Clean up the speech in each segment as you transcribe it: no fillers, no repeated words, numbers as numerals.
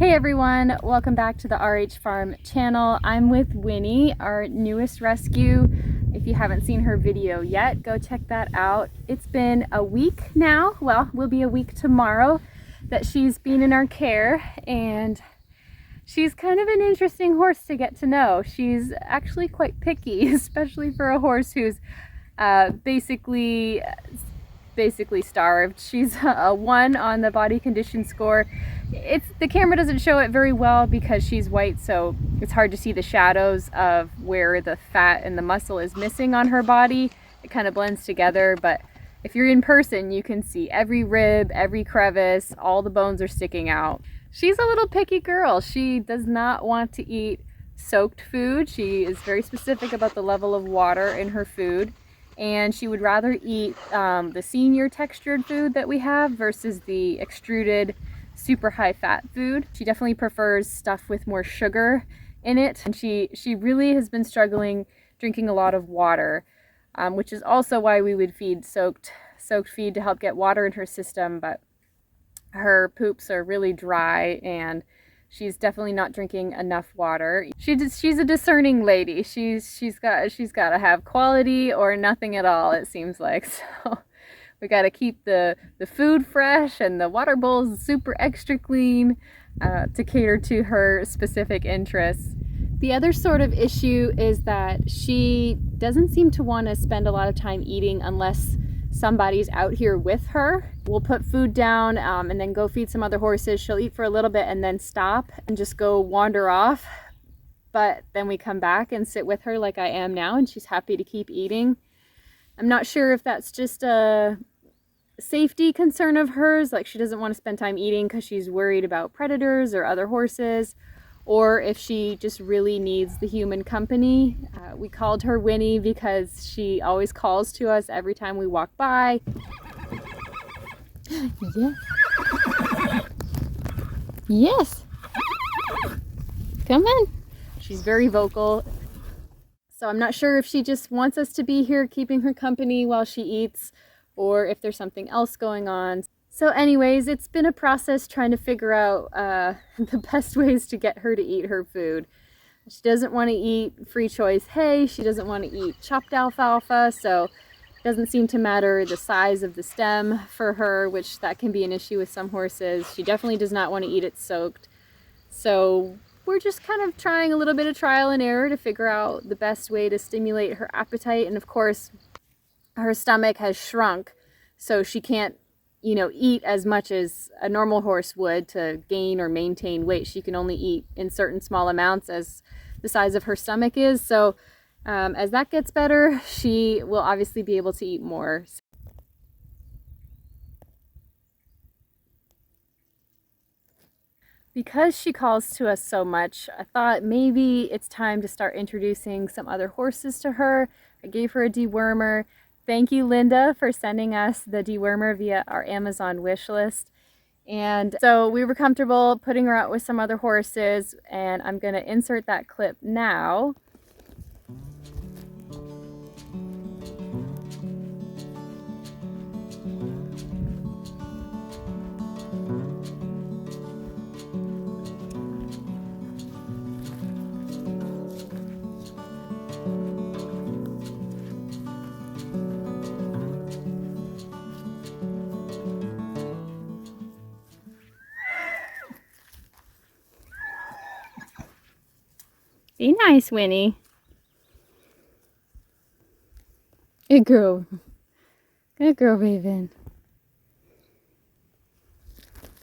Hey everyone, welcome back to the RH Farm channel. I'm with Whinny, our newest rescue. If you haven't seen her video yet, go check that out. It's been a week now, well, will be a week tomorrow, that she's been in our care, and she's kind of an interesting horse to get to know. She's actually quite picky, especially for a horse who's basically starved. She's a 1 on the body condition score. The camera doesn't show it very well because she's white, so it's hard to see the shadows of where the fat and the muscle is missing on her body. It kind of blends together, but if you're in person, you can see every rib, every crevice, all the bones are sticking out. She's a little picky girl. She does not want to eat soaked food. She is very specific about the level of water in her food, and she would rather eat the senior textured food that we have versus the extruded super high fat food. She definitely prefers stuff with more sugar in it, and she really has been struggling drinking a lot of water, which is also why we would feed soaked feed to help get water in her system, but her poops are really dry and she's definitely not drinking enough water. She's a discerning lady. She's got to have quality or nothing at all, it seems like. So we got to keep the food fresh and the water bowls super extra clean to cater to her specific interests. The other sort of issue is that she doesn't seem to want to spend a lot of time eating unless somebody's out here with her. We'll put food down and then go feed some other horses. She'll eat for a little bit and then stop and just go wander off. But then we come back and sit with her like I am now, and she's happy to keep eating. I'm not sure if that's just a safety concern of hers, like she doesn't want to spend time eating because she's worried about predators or other horses, or if she just really needs the human company. We called her Whinny because she always calls to us every time we walk by. Yes. Yes. Come on. She's very vocal. So I'm not sure if she just wants us to be here keeping her company while she eats, or if there's something else going on. So anyways, it's been a process trying to figure out the best ways to get her to eat her food. She doesn't want to eat free choice hay. She doesn't want to eat chopped alfalfa, so it doesn't seem to matter the size of the stem for her, which that can be an issue with some horses. She definitely does not want to eat it soaked. So we're just kind of trying a little bit of trial and error to figure out the best way to stimulate her appetite. And of course, her stomach has shrunk, so she can't, eat as much as a normal horse would to gain or maintain weight. She can only eat in certain small amounts as the size of her stomach is. So as that gets better, she will obviously be able to eat more. Because she calls to us so much, I thought maybe it's time to start introducing some other horses to her. I gave her a dewormer. Thank you, Linda, for sending us the dewormer via our Amazon wish list. And so we were comfortable putting her out with some other horses, and I'm going to insert that clip now. Be nice, Whinny. Good girl. Good girl, Raven.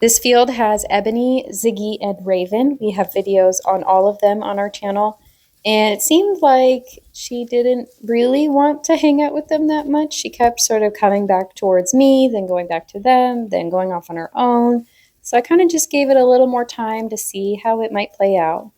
This field has Ebony, Ziggy, and Raven. We have videos on all of them on our channel. And it seemed like she didn't really want to hang out with them that much. She kept sort of coming back towards me, then going back to them, then going off on her own. So I kind of just gave it a little more time to see how it might play out.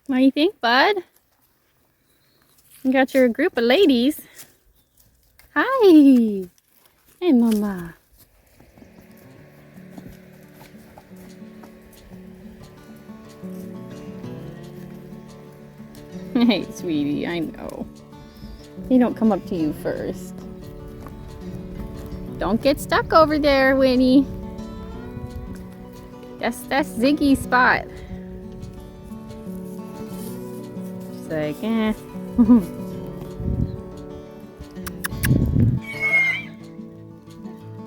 What do you think, bud? You got your group of ladies. Hi. Hey, Mama. Hey, sweetie, I know. They don't come up to you first. Don't get stuck over there, Whinny. That's Ziggy's spot. Just like, eh.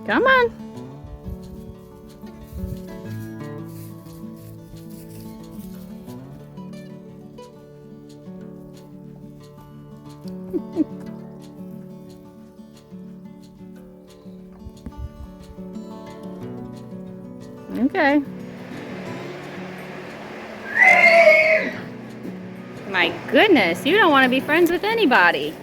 Come on. Okay. My goodness, you don't want to be friends with anybody.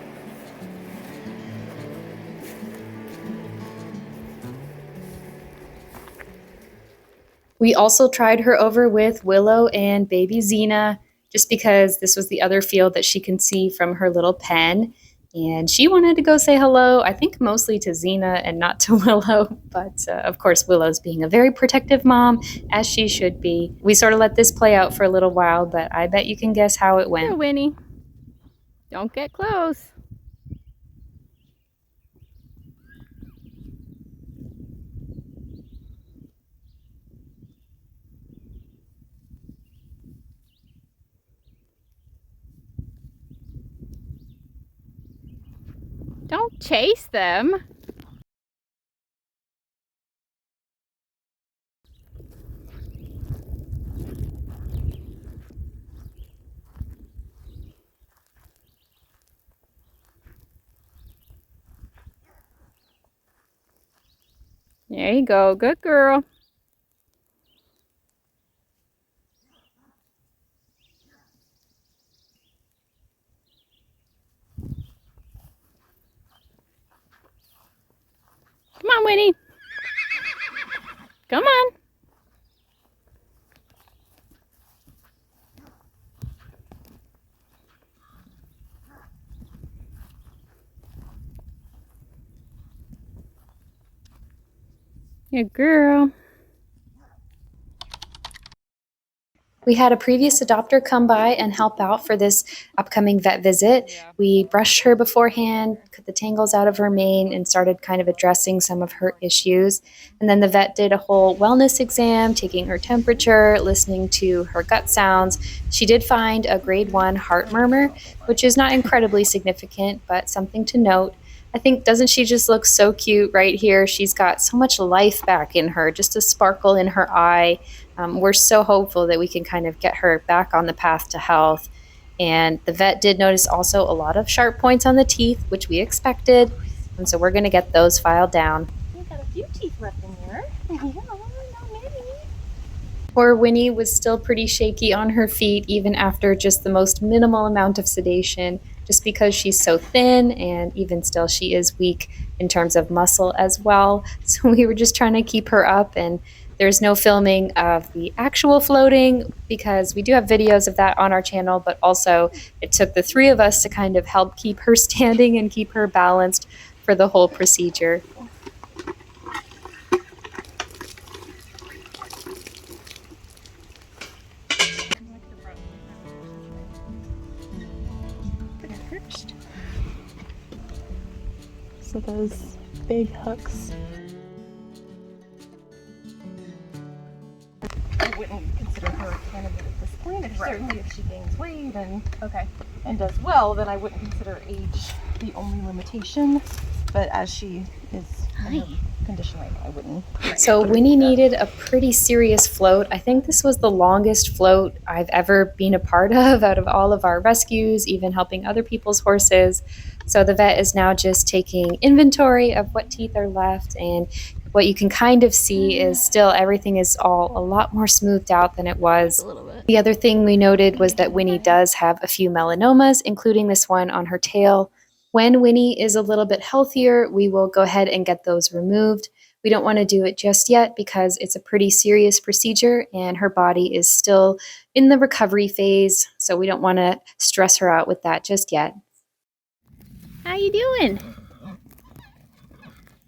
We also tried her over with Willow and baby Xena, just because this was the other field that she can see from her little pen. And she wanted to go say hello, I think mostly to Xena and not to Willow. But of course, Willow's being a very protective mom, as she should be. We sort of let this play out for a little while, but I bet you can guess how it went. Here, Whinny. Don't get close. Don't chase them. There you go. Good girl. Come on, Whinny. Come on. Good girl. We had a previous adopter come by and help out for this upcoming vet visit. We brushed her beforehand, cut the tangles out of her mane, and started kind of addressing some of her issues. And then the vet did a whole wellness exam, taking her temperature, listening to her gut sounds. She did find a grade 1 heart murmur, which is not incredibly significant, but something to note. I think, doesn't she just look so cute right here? She's got so much life back in her, just a sparkle in her eye. We're so hopeful that we can kind of get her back on the path to health. And the vet did notice also a lot of sharp points on the teeth, which we expected. And so we're going to get those filed down. You've got a few teeth left in there. Poor Winnie was still pretty shaky on her feet, even after just the most minimal amount of sedation, just because she's so thin, and even still she is weak in terms of muscle as well. So we were just trying to keep her up, and there's no filming of the actual floating because we do have videos of that on our channel, but also it took the 3 of us to kind of help keep her standing and keep her balanced for the whole procedure. So those big hooks. I wouldn't consider her a candidate at this point. Certainly if she gains weight and does well, then I wouldn't consider age the only limitation. But as she is in her condition right now, I wouldn't. So Winnie needed a pretty serious float. I think this was the longest float I've ever been a part of out of all of our rescues, even helping other people's horses. So the vet is now just taking inventory of what teeth are left, and what you can kind of see is still everything is all a lot more smoothed out than it was. A little bit. The other thing we noted was that Winnie does have a few melanomas, including this one on her tail. When Winnie is a little bit healthier, we will go ahead and get those removed. we don't want to do it just yet because it's a pretty serious procedure and her body is still in the recovery phase. So we don't want to stress her out with that just yet. How you doing?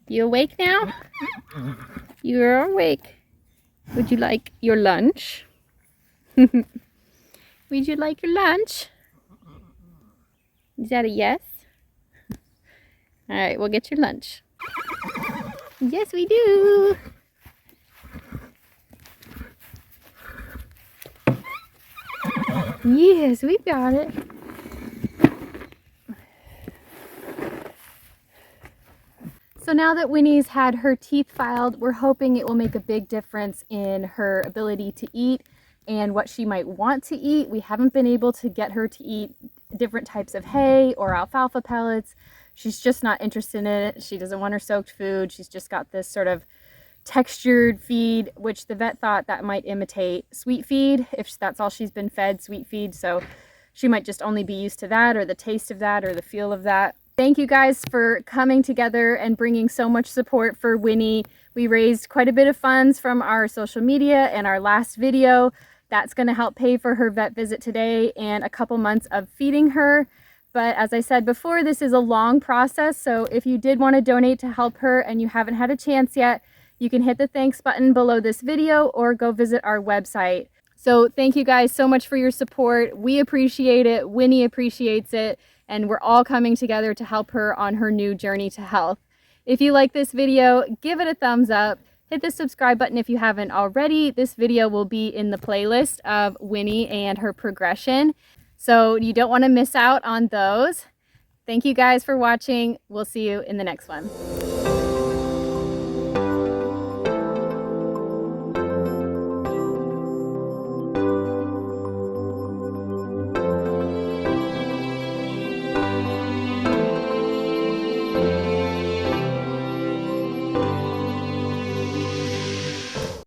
You awake now? You're awake. Would you like your lunch? Would you like your lunch? Is that a yes? All right, we'll get your lunch. Yes, we do. Yes, we got it. So now that Whinny's had her teeth filed, we're hoping it will make a big difference in her ability to eat and what she might want to eat. We haven't been able to get her to eat different types of hay or alfalfa pellets. She's just not interested in it. She doesn't want her soaked food. She's just got this sort of textured feed, which the vet thought that might imitate sweet feed, if that's all she's been fed, sweet feed. So she might just only be used to that, or the taste of that, or the feel of that. Thank you guys for coming together and bringing so much support for Whinny. We raised quite a bit of funds from our social media and our last video. That's going to help pay for her vet visit today and a couple months of feeding her. But as I said before, this is a long process. So if you did want to donate to help her and you haven't had a chance yet, you can hit the thanks button below this video or go visit our website. So thank you guys so much for your support. We appreciate it. Whinny appreciates it. And we're all coming together to help her on her new journey to health. If you like this video, give it a thumbs up. Hit the subscribe button if you haven't already. This video will be in the playlist of Whinny and her progression, so you don't want to miss out on those. Thank you guys for watching. We'll see you in the next one.